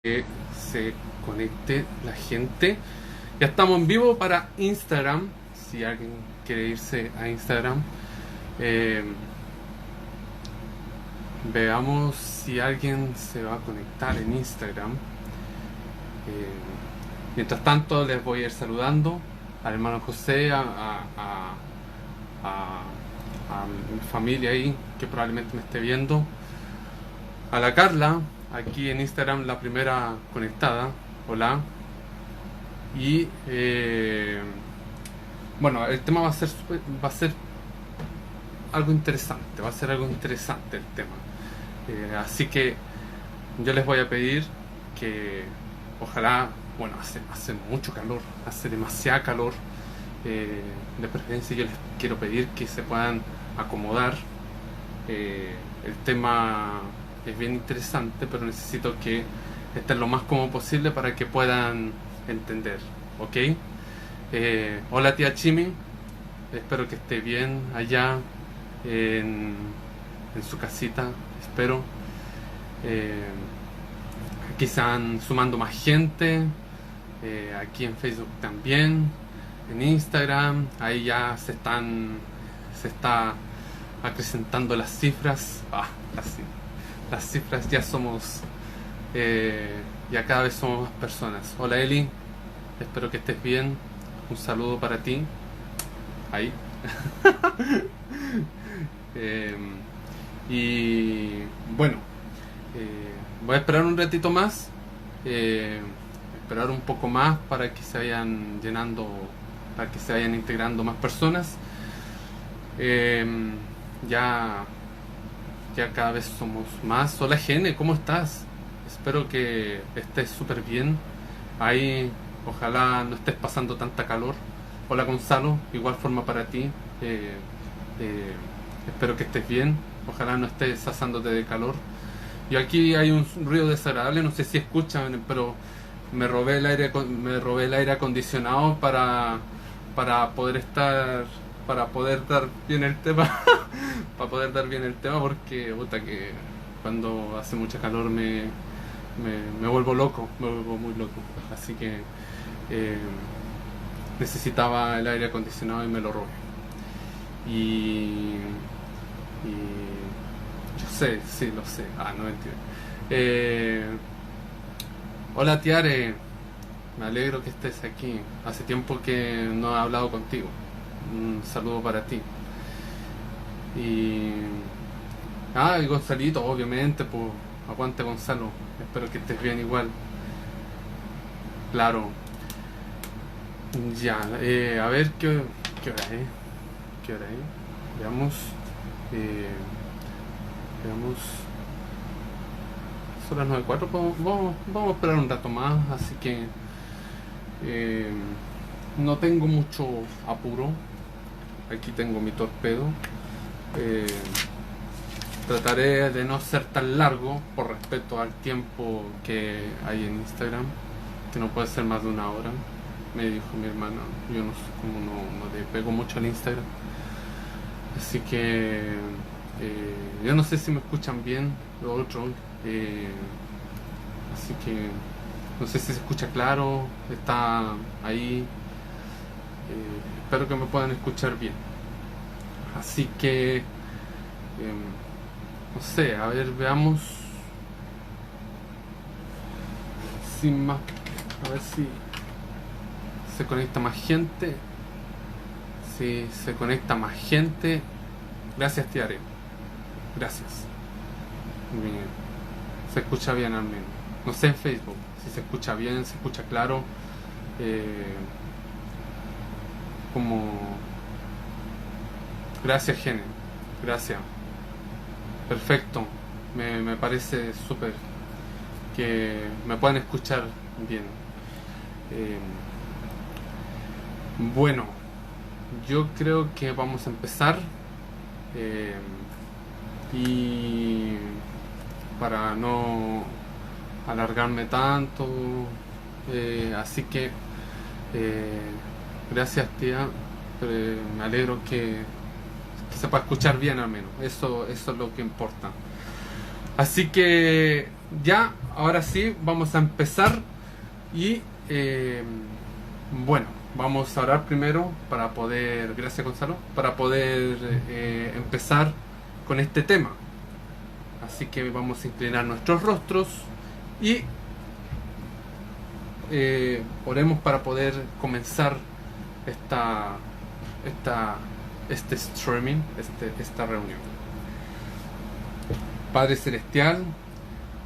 que se conecte la gente. Ya estamos en vivo para Instagram. Si alguien quiere irse a Instagram, eh, veamos si alguien se va a conectar en Instagram. Mientras tanto, les voy a ir saludando al hermano José, a mi familia ahí que probablemente me esté viendo, a la Carla aquí en Instagram, la primera conectada. Hola. Y bueno, el tema va a ser algo interesante, va a ser algo interesante el tema. Así que yo les voy a pedir que ojalá, bueno, hace mucho calor, hace demasiada calor. De preferencia yo les quiero pedir que se puedan acomodar. El tema es bien interesante, pero necesito que estén lo más cómodo posible para que puedan entender, ¿ok? Hola tía Chimi, espero que esté bien allá en, en su casita, espero. Aquí se van sumando más gente, aquí en Facebook también, en Instagram, ahí ya se está acrecentando las cifras. Las cifras ya somos, ya cada vez somos más personas. Hola Eli, espero que estés bien. Un saludo para ti. Ahí. Eh, y bueno, voy a esperar un ratito más. Esperar un poco más para que se vayan llenando, para que se vayan integrando más personas. Eh, ya ya cada vez somos más. Hola Gene, ¿cómo estás? Espero que estés súper bien. Ahí, ojalá no estés pasando tanta calor. Hola Gonzalo, igual forma para ti. Eh, eh, Espero que estés bien. Ojalá no estés asándote de calor. Yo aquí hay un ruido desagradable, no sé si escuchan, pero me robé el aire acondicionado para poder estar, para poder dar bien el tema, para poder dar bien el tema, porque puta que cuando hace mucha calor me vuelvo loco, me vuelvo muy loco. Así que eh, necesitaba el aire acondicionado y me lo robé. Y, y yo sé, sí, lo sé. No mentira. Eh, Hola Tiare, me alegro que estés aquí. Hace tiempo que no he hablado contigo. Un saludo para ti. Y y Gonzalito, obviamente, pues aguante Gonzalo. Espero que estés bien igual. Claro. Ya, a ver qué hora es. ¿Qué hora es? Veamos. Eh, Veamos. Son las 9:04. Vamos a esperar un rato más. Así que eh, no tengo mucho apuro. Aquí tengo mi torpedo. Eh, Trataré de no ser tan largo por respeto al tiempo que hay en Instagram, que no puede ser más de 1 hora. Me dijo mi hermana, yo no sé cómo no le pego mucho al Instagram. Así que yo no sé si me escuchan bien lo otro. Así que no sé si se escucha claro, está ahí. Espero que me puedan escuchar bien. Así que no sé, a ver, veamos. Sin más, a ver si se conecta más gente. Si se conecta más gente. Gracias, Tiare. Gracias. Bien. Se escucha bien al menos. No sé en Facebook si se escucha bien, se escucha claro. Como. Gracias, Gene. Gracias. Perfecto. Me parece súper que me puedan escuchar bien. Eh, bueno, yo creo que vamos a empezar. eh, y para no alargarme tanto, así que gracias tía. Me alegro que se pueda escuchar bien al menos. Eso es lo que importa. Así que ya, ahora sí, vamos a empezar y bueno, vamos a orar primero para poder, gracias Gonzalo, para poder empezar con este tema. Así que vamos a inclinar nuestros rostros y oremos para poder comenzar este streaming, esta reunión. Padre Celestial,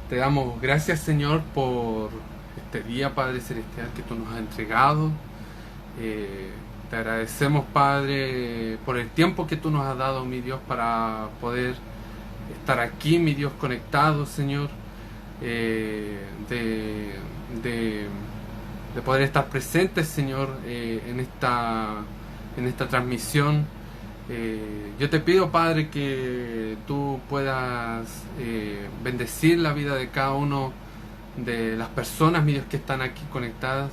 te damos gracias, Señor, por este día, Padre Celestial, que tú nos has entregado. Te agradecemos, Padre, por el tiempo que tú nos has dado, mi Dios, para poder estar aquí, mi Dios, conectados, Señor, de poder estar presentes, Señor, en esta transmisión. Yo te pido, Padre, que tú puedas bendecir la vida de cada uno de las personas, mi Dios, que están aquí conectadas.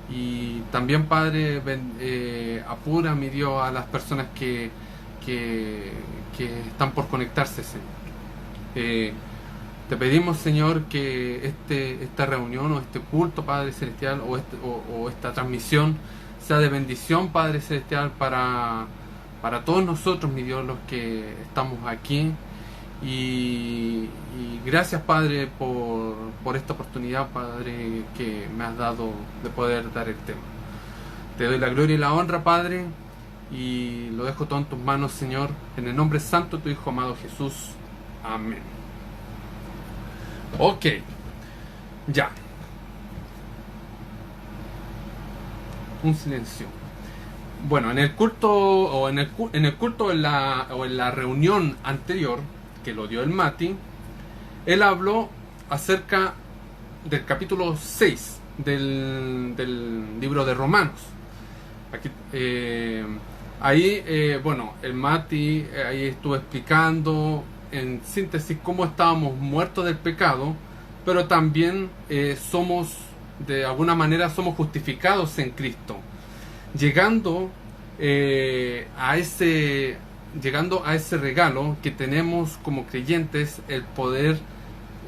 Y también, Padre, apura, mi Dios, a las personas que están por conectarse, Señor. Te pedimos, Señor, que esta reunión o este culto, Padre Celestial, o esta transmisión sea de bendición, Padre Celestial, para todos nosotros, mi Dios, los que estamos aquí. Y gracias, Padre, por esta oportunidad, Padre, que me has dado de poder dar el tema. Te doy la gloria y la honra, Padre, y lo dejo todo en tus manos, Señor, en el nombre santo de tu Hijo amado Jesús. Amén. Ok, ya. Un silencio. Bueno, en el culto o en el culto en la reunión anterior que lo dio el Mati, él habló acerca del capítulo 6 del libro de Romanos. Aquí, bueno, el Mati ahí estuvo explicando en síntesis cómo estábamos muertos del pecado, pero también somos, de alguna manera, somos justificados en Cristo, llegando a ese regalo que tenemos como creyentes, el poder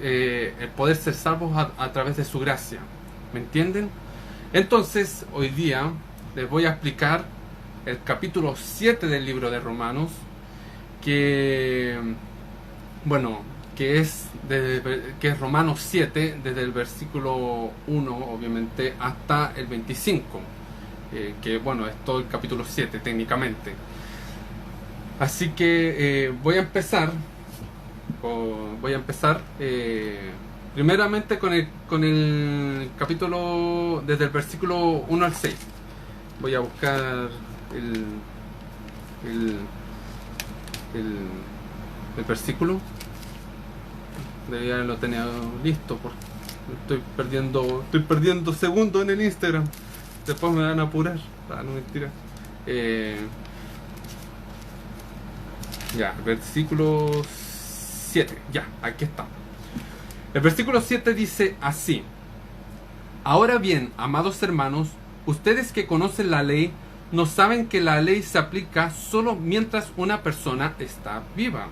ser salvos a través de su gracia. ¿Me entienden? Entonces, hoy día les voy a explicar el capítulo 7 del libro de Romanos, que es Romanos 7, desde el versículo 1, obviamente, hasta el 25, que bueno, es todo el capítulo 7 técnicamente. Así que voy a empezar primeramente con el capítulo desde el versículo 1 al 6. Voy a buscar el versículo. Debería haberlo tenido listo, porque estoy perdiendo segundos en el Instagram. Después me van a apurar. No, mentira. Ya, versículo 7. Ya, aquí está. El versículo 7 dice así: Ahora bien, amados hermanos, ustedes que conocen la ley, no saben que la ley se aplica solo mientras una persona está viva.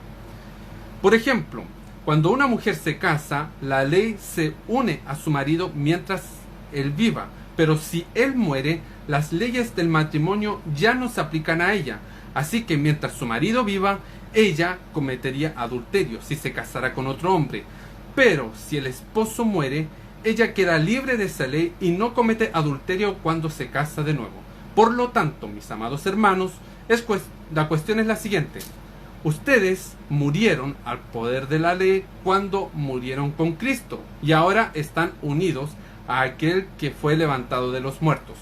Por ejemplo, cuando una mujer se casa, la ley se une a su marido mientras él viva, pero si él muere, las leyes del matrimonio ya no se aplican a ella. Así que mientras su marido viva, ella cometería adulterio si se casara con otro hombre. Pero si el esposo muere, ella queda libre de esa ley y no comete adulterio cuando se casa de nuevo. Por lo tanto, mis amados hermanos, la cuestión es la siguiente. Ustedes murieron al poder de la ley cuando murieron con Cristo y ahora están unidos a aquel que fue levantado de los muertos.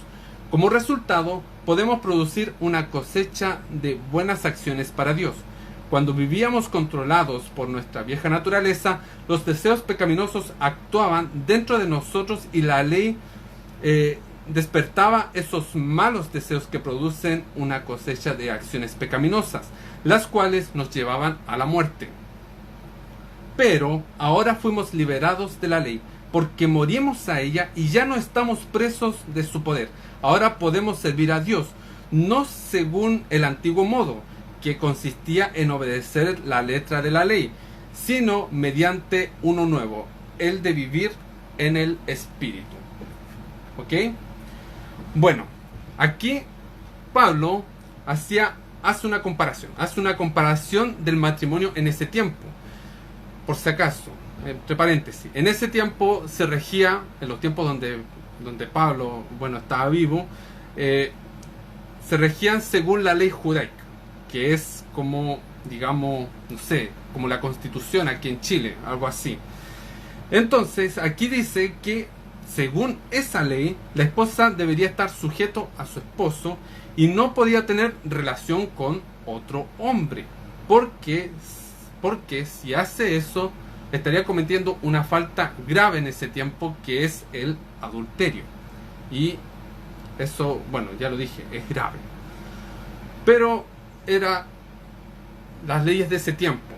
Como resultado, podemos producir una cosecha de buenas acciones para Dios. Cuando vivíamos controlados por nuestra vieja naturaleza, los deseos pecaminosos actuaban dentro de nosotros y la ley despertaba esos malos deseos que producen una cosecha de acciones pecaminosas, las cuales nos llevaban a la muerte. Pero ahora fuimos liberados de la ley, porque morimos a ella y ya no estamos presos de su poder. Ahora podemos servir a Dios, no según el antiguo modo, que consistía en obedecer la letra de la ley, sino mediante uno nuevo, el de vivir en el Espíritu. ¿Ok? Bueno, aquí Pablo hace una comparación del matrimonio en ese tiempo. Por si acaso, entre paréntesis, en ese tiempo se regía, en los tiempos donde Pablo, estaba vivo, se regían según la ley judaica, que es como, digamos, no sé, como la Constitución aquí en Chile, algo así. Entonces, aquí dice que según esa ley, la esposa debería estar sujeto a su esposo y no podía tener relación con otro hombre, porque si hace eso, estaría cometiendo una falta grave en ese tiempo, que es el adulterio. Y eso, ya lo dije, es grave. Pero era las leyes de ese tiempo.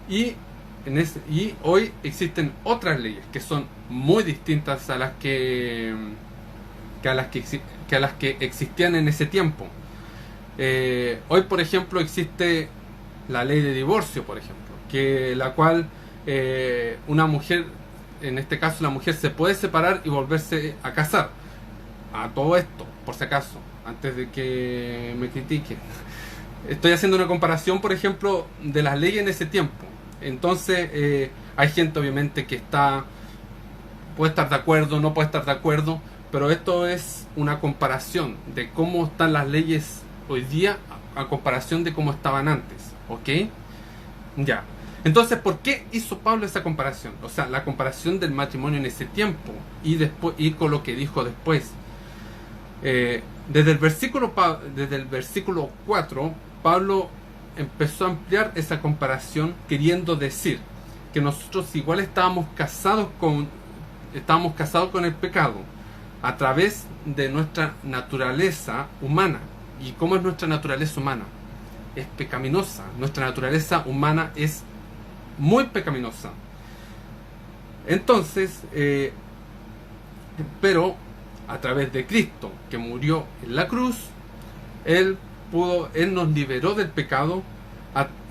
Y hoy existen otras leyes que son muy distintas a las que existían en ese tiempo. Hoy, por ejemplo, existe la ley de divorcio, por ejemplo, que la cual una mujer, en este caso la mujer, se puede separar y volverse a casar. A todo esto, por si acaso, antes de que me critiquen, estoy haciendo una comparación, por ejemplo, de las leyes en ese tiempo. Entonces, hay gente obviamente que puede estar de acuerdo, no puede estar de acuerdo, pero esto es una comparación de cómo están las leyes hoy día a comparación de cómo estaban antes. ¿Ok? Ya. Entonces, ¿por qué hizo Pablo esa comparación? O sea, la comparación del matrimonio en ese tiempo y con lo que dijo después. Desde el versículo 4, Pablo empezó a ampliar esa comparación, queriendo decir que nosotros igual estábamos casados con el pecado a través de nuestra naturaleza humana. ¿Y cómo es nuestra naturaleza humana? Es pecaminosa. Nuestra naturaleza humana es muy pecaminosa. Entonces, pero a través de Cristo, que murió en la cruz, Él nos liberó del pecado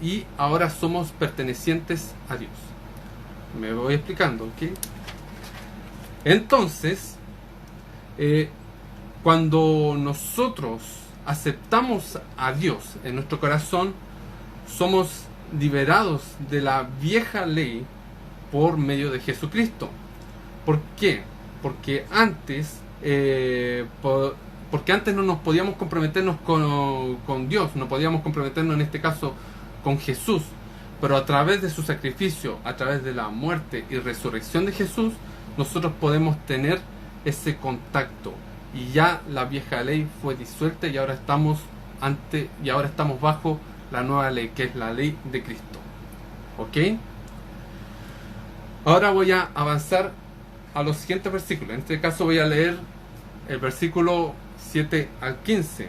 y ahora somos pertenecientes a Dios. Me voy explicando, ¿ok? Entonces, cuando nosotros aceptamos a Dios en nuestro corazón, somos liberados de la vieja ley por medio de Jesucristo. ¿Por qué? Porque antes no nos podíamos comprometernos con Dios, no podíamos comprometernos en este caso con Jesús, pero a través de su sacrificio, a través de la muerte y resurrección de Jesús, nosotros podemos tener ese contacto, y ya la vieja ley fue disuelta y ahora estamos bajo la nueva ley, que es la ley de Cristo. ¿Ok? Ahora voy a avanzar a los siguientes versículos. En este caso voy a leer el versículo 7 al 15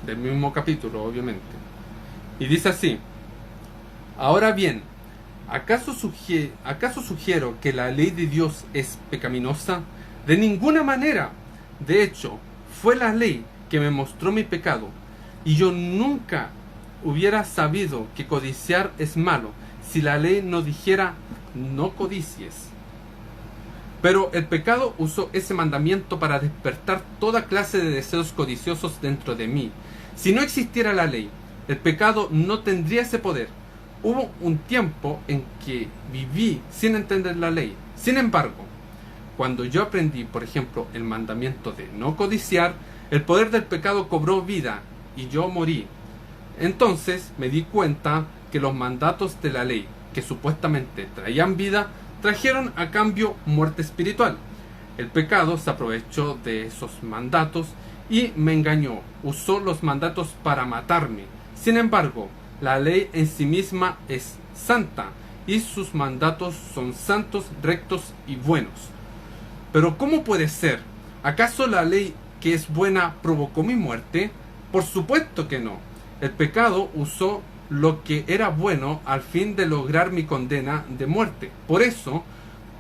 del mismo capítulo, obviamente. Y dice así: ahora bien, ¿acaso sugiero que la ley de Dios es pecaminosa? De ninguna manera. De hecho, fue la ley que me mostró mi pecado, y yo nunca hubiera sabido que codiciar es malo si la ley no dijera no codicies. Pero el pecado usó ese mandamiento para despertar toda clase de deseos codiciosos dentro de mí. Si no existiera la ley, el pecado no tendría ese poder. Hubo un tiempo en que viví sin entender la ley. Sin embargo, cuando yo aprendí, por ejemplo, el mandamiento de no codiciar, el poder del pecado cobró vida y yo morí. Entonces me di cuenta que los mandatos de la ley, que supuestamente traían vida, trajeron a cambio muerte espiritual. El pecado se aprovechó de esos mandatos y me engañó. Usó los mandatos para matarme. Sin embargo, la ley en sí misma es santa y sus mandatos son santos, rectos y buenos. Pero ¿cómo puede ser? ¿Acaso la ley que es buena provocó mi muerte? Por supuesto que no. El pecado usó lo que era bueno al fin de lograr mi condena de muerte. Por eso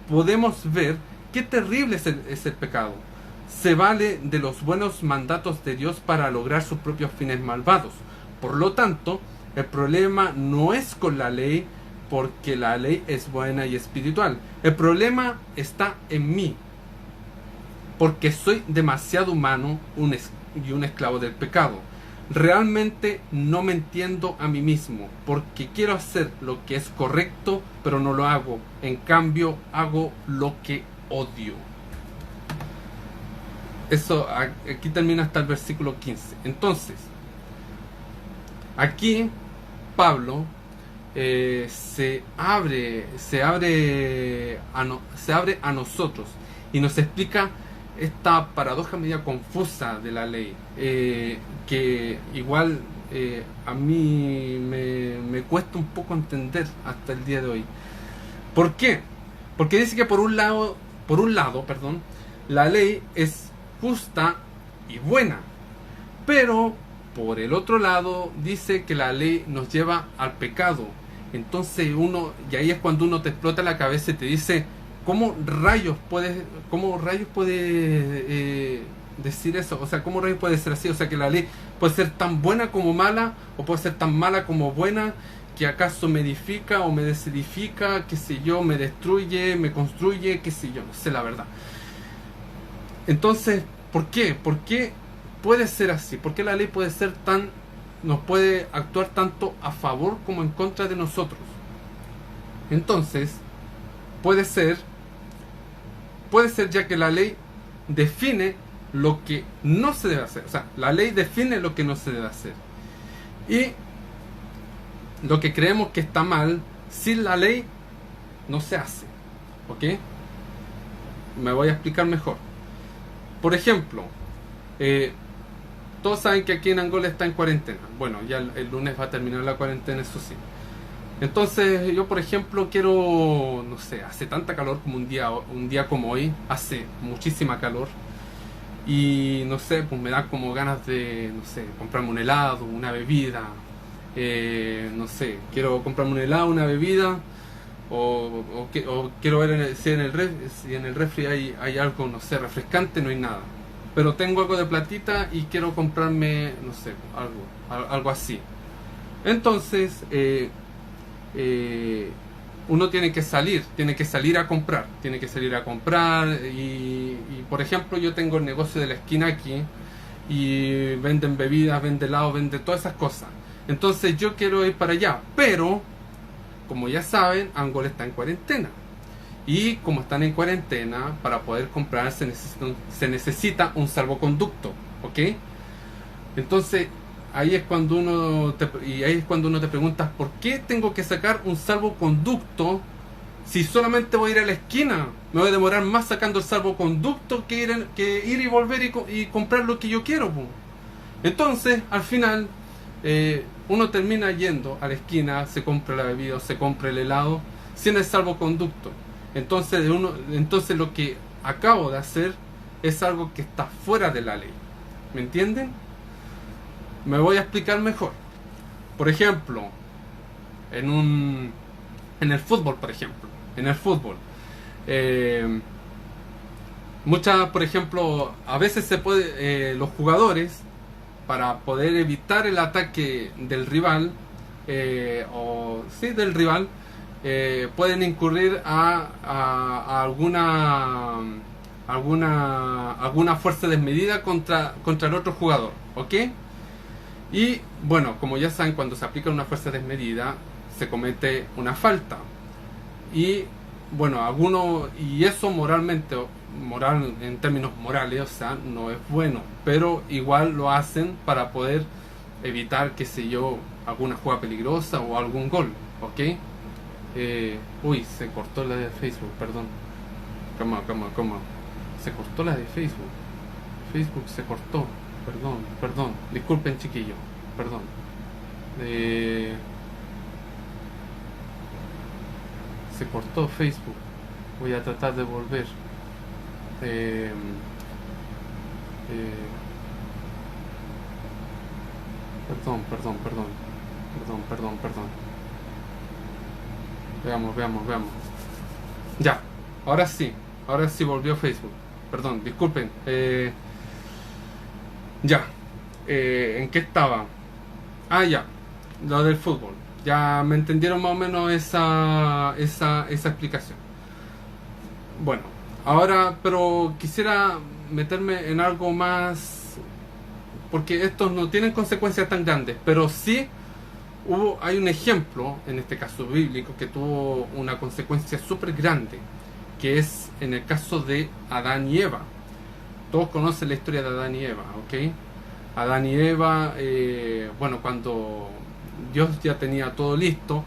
podemos ver qué terrible es el pecado. Se vale de los buenos mandatos de Dios para lograr sus propios fines malvados. Por lo tanto, el problema no es con la ley, porque la ley es buena y espiritual. El problema está en mí, porque soy demasiado humano y un esclavo del pecado. Realmente no me entiendo a mí mismo, porque quiero hacer lo que es correcto, pero no lo hago. En cambio, hago lo que odio. Eso, aquí termina hasta el versículo 15. Entonces, aquí Pablo se abre a nosotros y nos explica esta paradoja media confusa de la ley, que igual a mí me cuesta un poco entender hasta el día de hoy. ¿Por qué? Porque dice que por un lado, perdón, la ley es justa y buena, pero por el otro lado dice que la ley nos lleva al pecado. Entonces y ahí es cuando uno te explota la cabeza y te dice, ¿cómo rayos puede decir eso? O sea, ¿cómo rayos puede ser así? O sea, que la ley puede ser tan buena como mala, o puede ser tan mala como buena, que acaso me edifica o me desedifica, qué sé yo, me destruye, me construye, qué sé yo, no sé la verdad. Entonces, ¿por qué? ¿Por qué puede ser así? ¿Por qué la ley nos puede actuar tanto a favor como en contra de nosotros? Entonces, puede ser ya que la ley define lo que no se debe hacer. O sea, la ley define lo que no se debe hacer. Y lo que creemos que está mal, sin la ley, no se hace. ¿Ok? Me voy a explicar mejor. Por ejemplo, todos saben que aquí en Angola está en cuarentena. Bueno, ya el lunes va a terminar la cuarentena, eso sí. Entonces yo, por ejemplo, quiero, no sé, hace tanta calor como un día como hoy, hace muchísima calor, y no sé, pues me da como ganas de, no sé, comprarme un helado, una bebida, no sé, quiero comprarme un helado, una bebida, o quiero ver si en el refri hay algo, no sé, refrescante. No hay nada, pero tengo algo de platita y quiero comprarme, no sé, algo así. Entonces, uno tiene que salir a comprar, y por ejemplo, yo tengo el negocio de la esquina aquí y venden bebidas, venden helado, venden todas esas cosas. Entonces yo quiero ir para allá, pero como ya saben, Angola está en cuarentena, y como están en cuarentena, para poder comprar se necesita un salvoconducto, ¿ok? Entonces ahí es cuando uno te preguntas, ¿por qué tengo que sacar un salvoconducto si solamente voy a ir a la esquina? Me voy a demorar más sacando el salvoconducto que ir y volver y comprar lo que yo quiero, po. Entonces, al final, uno termina yendo a la esquina, se compra la bebida o se compra el helado sin el salvoconducto. Entonces lo que acabo de hacer es algo que está fuera de la ley. ¿Me entienden? Me voy a explicar mejor. Por ejemplo, en el fútbol, por ejemplo. Por ejemplo, a veces se puede, los jugadores, para poder evitar el ataque del rival, pueden incurrir a alguna fuerza desmedida contra el otro jugador, ¿ok? Y bueno, como ya saben, cuando se aplica una fuerza desmedida, se comete una falta. Y bueno, y eso moral en términos morales, o sea, no es bueno, pero igual lo hacen para poder evitar, qué sé yo, alguna jugada peligrosa o algún gol, ¿ok? Uy, se cortó la de Facebook, perdón. ¿Cómo? Se cortó la de Facebook. Facebook se cortó. Perdón. Disculpen, chiquillos. Perdón. Se cortó Facebook. Voy a tratar de volver. Perdón. Veamos. Ya, ahora sí volvió Facebook. Perdón, disculpen. ¿En qué estaba? Ya, lo del fútbol. ya me entendieron más o menos esa explicación. Bueno, ahora, pero quisiera meterme en algo más, porque estos no tienen consecuencias tan grandes, pero sí hay un ejemplo, en este caso bíblico, que tuvo una consecuencia súper grande, que es en el caso de Adán y Eva. Todos conocen la historia de Adán y Eva, ¿ok? Adán y Eva, bueno, cuando Dios ya tenía todo listo,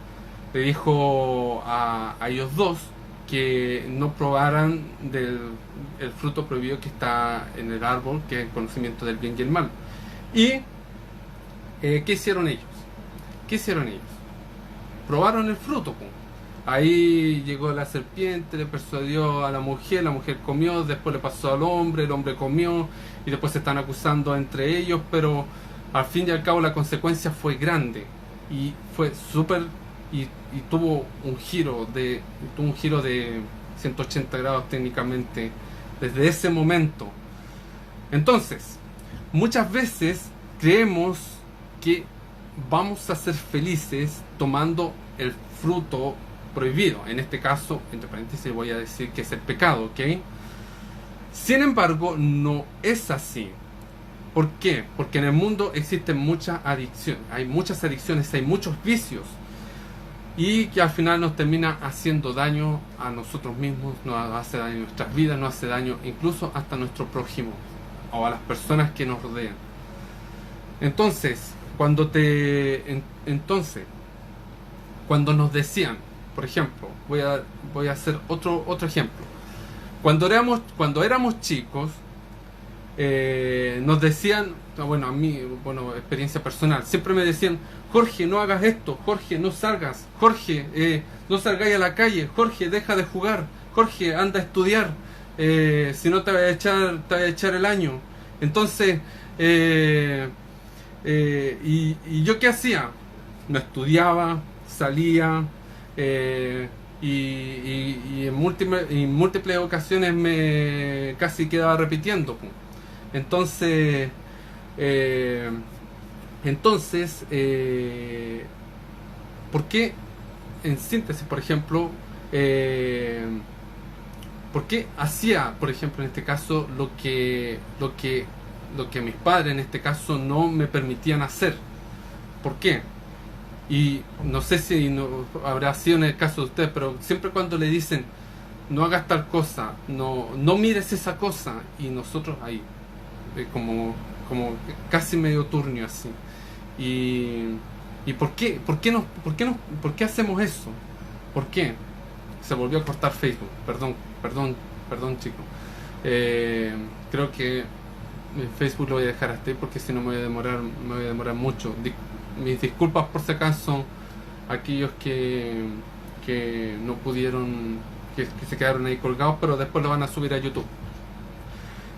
le dijo a ellos dos que no probaran del el fruto prohibido que está en el árbol, que es el conocimiento del bien y el mal. ¿Y qué hicieron ellos? ¿Qué hicieron ellos? Probaron el fruto, pues. Ahí llegó la serpiente, le persuadió a la mujer comió, después le pasó al hombre, el hombre comió, y después se están acusando entre ellos, pero al fin y al cabo la consecuencia fue grande, y fue súper, y tuvo un giro de 180 grados técnicamente, desde ese momento. Entonces, muchas veces creemos que vamos a ser felices tomando el fruto prohibido. En este caso, entre paréntesis, voy a decir que es el pecado, ¿ok? Sin embargo, no es así. ¿Por qué? Porque en el mundo existen muchas adicciones. Hay muchas adicciones, hay muchos vicios. Y que al final nos termina haciendo daño a nosotros mismos, nos hace daño a nuestras vidas, nos hace daño incluso hasta a nuestro prójimo o a las personas que nos rodean. Entonces, cuando nos decían, por ejemplo, voy a hacer otro ejemplo. Cuando éramos chicos, nos decían, bueno, a mí, experiencia personal, siempre me decían: Jorge, no hagas esto, Jorge, no salgas, Jorge, no salgáis a la calle, Jorge, deja de jugar, Jorge, anda a estudiar, si no te voy a echar el año. Entonces, y yo qué hacía, no estudiaba, salía, y en múltiples ocasiones me casi quedaba repitiendo. Entonces, ¿por qué, en síntesis, por ejemplo, por qué hacía, por ejemplo, en este caso, lo que mis padres en este caso no me permitían hacer? ¿Por qué? Y no sé si habrá sido en el caso de ustedes, pero siempre cuando le dicen no hagas tal cosa, no mires esa cosa, y nosotros ahí como casi medio turnio así. ¿Y por qué hacemos eso? ¿Por qué? Se volvió a cortar Facebook. Perdón, chicos. Creo que en Facebook lo voy a dejar hasta ahí, porque si no me voy a demorar mucho. Mis disculpas por si acaso aquellos que no pudieron, que se quedaron ahí colgados, pero después lo van a subir a YouTube.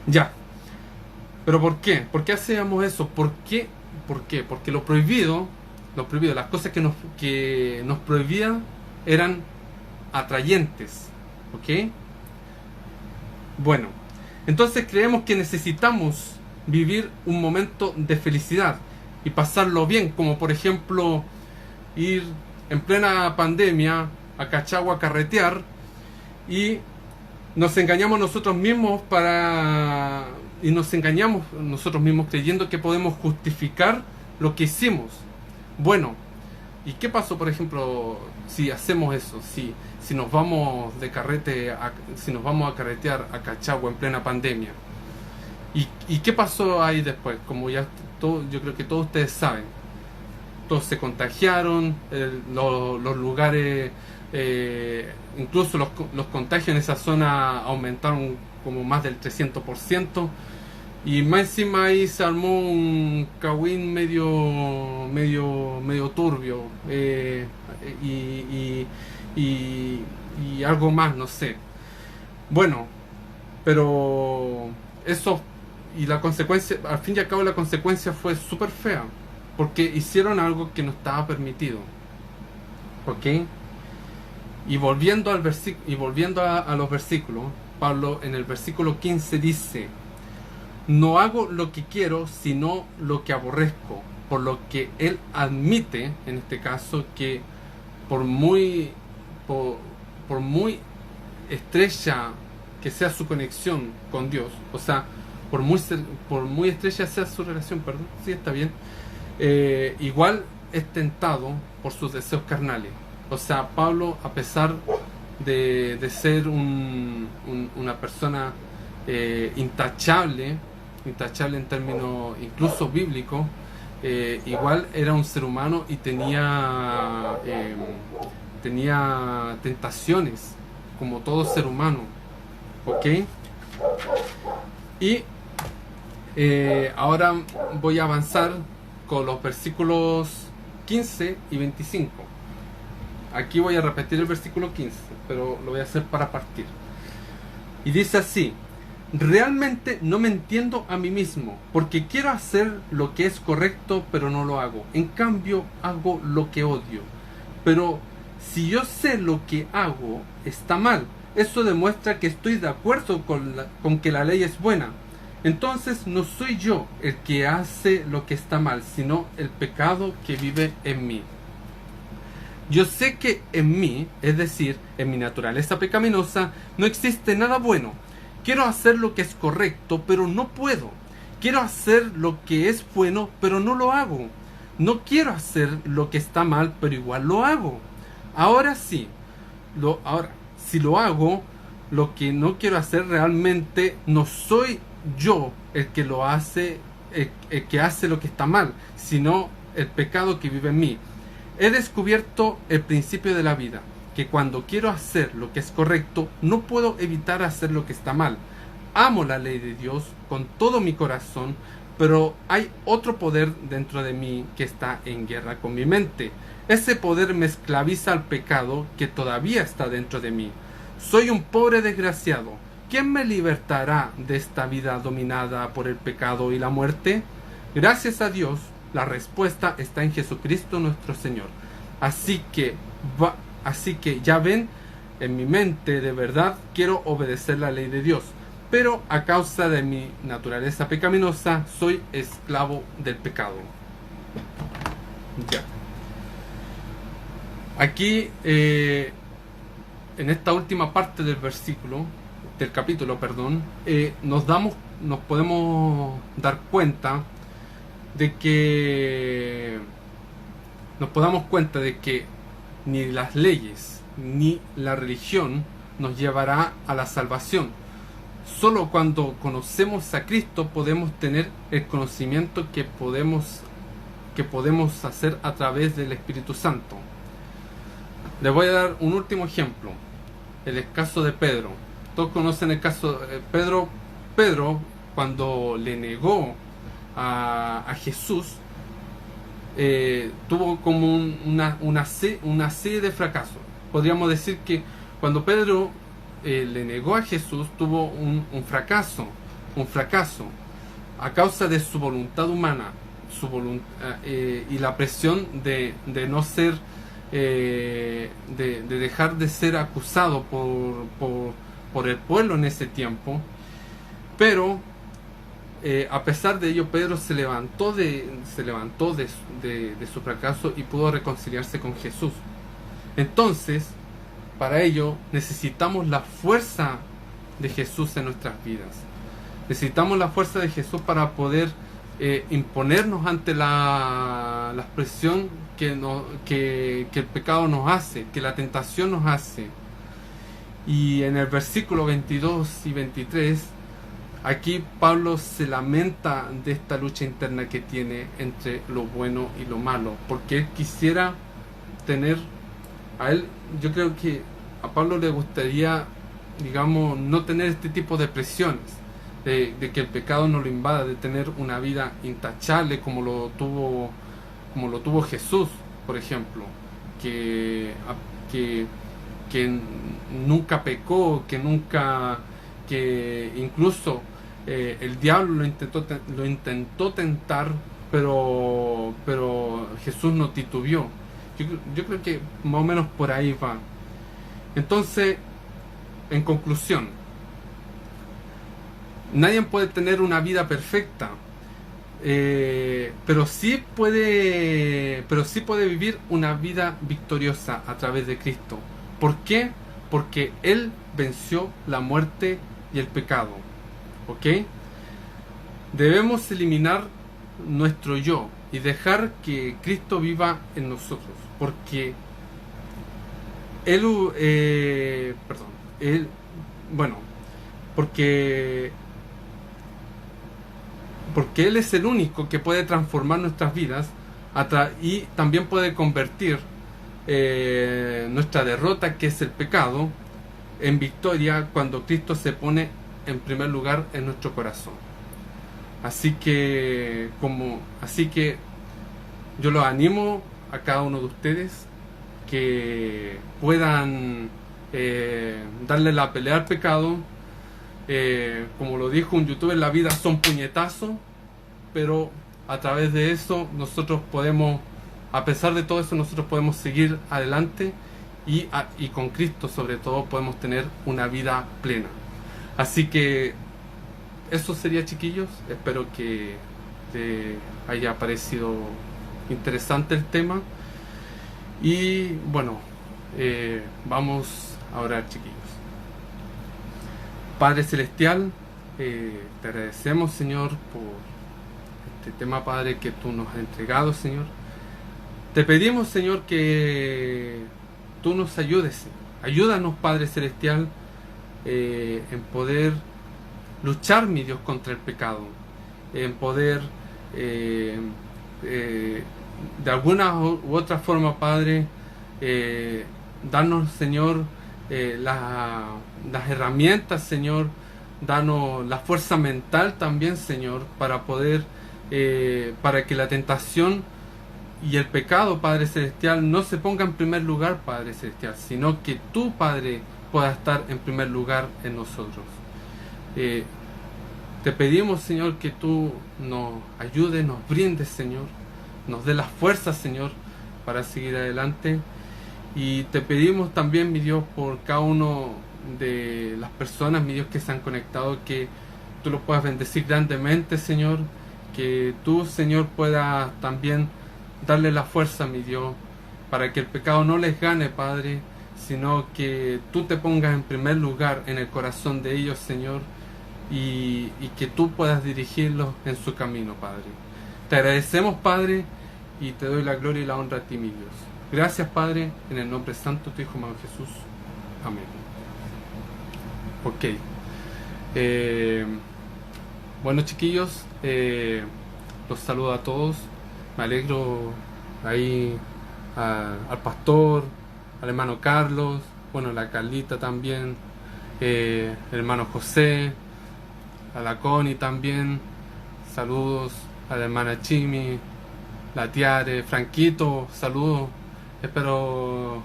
Ya. ¿Pero por qué? ¿Por qué hacíamos eso? ¿Por qué? Porque lo prohibido, las cosas que nos prohibían eran atrayentes. ¿Ok? Bueno, entonces creemos que necesitamos vivir un momento de felicidad y pasarlo bien, como por ejemplo ir en plena pandemia a Cachagua a carretear, y nos engañamos nosotros mismos creyendo que podemos justificar lo que hicimos. Bueno, ¿y qué pasó, por ejemplo, si hacemos eso? Si nos vamos de carrete, si nos vamos a carretear a Cachagua en plena pandemia. ¿Y qué pasó ahí después? Como yo creo que todos ustedes saben, todos se contagiaron, los lugares, incluso los contagios en esa zona aumentaron como más del 300%, y más encima ahí se armó un cagüín medio turbio, y algo más, no sé. Bueno, pero eso, y la consecuencia, al fin y al cabo la consecuencia fue súper fea, porque hicieron algo que no estaba permitido. ¿Ok? Y volviendo a los versículos, Pablo en el versículo 15 dice: no hago lo que quiero, sino lo que aborrezco. por lo que él admite, en este caso, que por muy, por muy estrecha que sea su conexión con Dios, o sea, por muy estrecha sea su relación, perdón, sí, está bien, igual es tentado por sus deseos carnales. O sea, Pablo, a pesar de ser una persona intachable en términos incluso bíblicos, igual era un ser humano y tenía tentaciones como todo ser humano, ¿ok? Y ahora voy a avanzar con los versículos 15 y 25. Aquí voy a repetir el versículo 15, pero lo voy a hacer para partir. Y dice así: realmente no me entiendo a mí mismo, porque quiero hacer lo que es correcto, pero no lo hago. En cambio, hago lo que odio. Pero si yo sé lo que hago está mal, eso demuestra que estoy de acuerdo con que la ley es buena. Entonces no soy yo el que hace lo que está mal, sino el pecado que vive en mí. Yo sé que en mí, es decir, en mi naturaleza pecaminosa, no existe nada bueno. Quiero hacer lo que es correcto, pero no puedo. Quiero hacer lo que es bueno, pero no lo hago. No quiero hacer lo que está mal, pero igual lo hago. Ahora sí, si lo hago, lo que no quiero hacer realmente, no soy yo el que lo hace, el que hace lo que está mal, sino el pecado que vive en mí. He descubierto el principio de la vida, que cuando quiero hacer lo que es correcto, no puedo evitar hacer lo que está mal. Amo la ley de Dios con todo mi corazón, pero hay otro poder dentro de mí que está en guerra con mi mente. Ese poder me esclaviza al pecado que todavía está dentro de mí. Soy un pobre desgraciado. ¿Quién me libertará de esta vida dominada por el pecado y la muerte? Gracias a Dios, la respuesta está en Jesucristo nuestro Señor. Así que ya ven, en mi mente de verdad quiero obedecer la ley de Dios, pero a causa de mi naturaleza pecaminosa soy esclavo del pecado. Ya. Aquí, en esta última parte del capítulo, nos podemos dar cuenta de que ni las leyes ni la religión nos llevará a la salvación. Solo cuando conocemos a Cristo podemos tener el conocimiento que podemos hacer a través del Espíritu Santo. Les voy a dar un último ejemplo, el caso de Pedro. Todos conocen el caso de Pedro. Pedro, cuando le negó a Jesús, tuvo como una serie de fracasos. Podríamos decir que cuando Pedro le negó a Jesús, tuvo un fracaso a causa de su voluntad humana, y la presión de no ser, de dejar de ser acusado por el pueblo en ese tiempo. Pero a pesar de ello, Pedro se levantó de su fracaso y pudo reconciliarse con Jesús. Entonces, para ello necesitamos la fuerza de Jesús en nuestras vidas. Necesitamos la fuerza de Jesús para poder imponernos ante la presión que el pecado nos hace, que la tentación nos hace. Y en el versículo 22 y 23, aquí Pablo se lamenta de esta lucha interna que tiene entre lo bueno y lo malo, porque él quisiera tener, yo creo que a Pablo le gustaría, digamos, no tener este tipo de presiones, de que el pecado no lo invada, de tener una vida intachable como lo tuvo Jesús, por ejemplo, que nunca pecó, que incluso el diablo lo intentó tentar, pero Jesús no titubeó. Yo creo que más o menos por ahí va. Entonces, en conclusión, nadie puede tener una vida perfecta. pero sí puede vivir una vida victoriosa a través de Cristo. ¿Por qué? Porque Él venció la muerte y el pecado. ¿Ok? Debemos eliminar nuestro yo y dejar que Cristo viva en nosotros, porque Él, bueno, porque Él es el único que puede transformar nuestras vidas y también puede convertir nuestra derrota, que es el pecado, en victoria cuando Cristo se pone en primer lugar en nuestro corazón. Así que yo los animo a cada uno de ustedes que puedan darle la pelea al pecado. Como lo dijo un youtuber, la vida son puñetazos, pero a través de eso nosotros podemos, a pesar de todo eso, nosotros podemos seguir adelante y con Cristo sobre todo podemos tener una vida plena. Así que eso sería, chiquillos. Espero que te haya parecido interesante el tema. Y bueno, vamos a orar, chiquillos. Padre Celestial, te agradecemos, Señor, por este tema, Padre, que tú nos has entregado, Señor. Te pedimos, Señor, que tú nos ayudes, Señor. Ayúdanos, Padre Celestial, en poder luchar, mi Dios, contra el pecado, en poder de alguna u otra forma, Padre, darnos, Señor, las herramientas, Señor, danos la fuerza mental también, Señor, para poder, para que la tentación y el pecado, Padre Celestial, no se ponga en primer lugar, Padre Celestial, sino que tú, Padre, pueda estar en primer lugar en nosotros. Te pedimos, Señor, que tú nos ayudes, nos brindes, Señor, nos dé las fuerzas, Señor, para seguir adelante. Y te pedimos también, mi Dios, por cada uno de las personas, mi Dios, que se han conectado, que tú los puedas bendecir grandemente, Señor, que tú, Señor, puedas también darle la fuerza, mi Dios, para que el pecado no les gane, Padre, sino que tú te pongas en primer lugar en el corazón de ellos, Señor, y que tú puedas dirigirlos en su camino, Padre. Te agradecemos, Padre, y te doy la gloria y la honra a ti, mi Dios. Gracias, Padre, en el nombre santo de tu Hijo amado Jesús. Amén. Ok. Bueno, chiquillos, los saludo a todos. Me alegro ahí al pastor, al hermano Carlos, bueno, a la Carlita también, el hermano José, a la Connie también. Saludos a la hermana Chimi, la Tiare, Franquito, saludos. Espero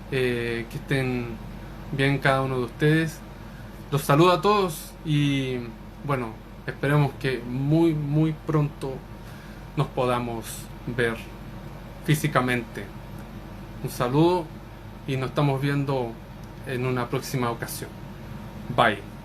que estén bien cada uno de ustedes. Los saludo a todos y bueno, esperemos que muy muy pronto nos podamos ver físicamente. Un saludo y nos estamos viendo en una próxima ocasión. Bye.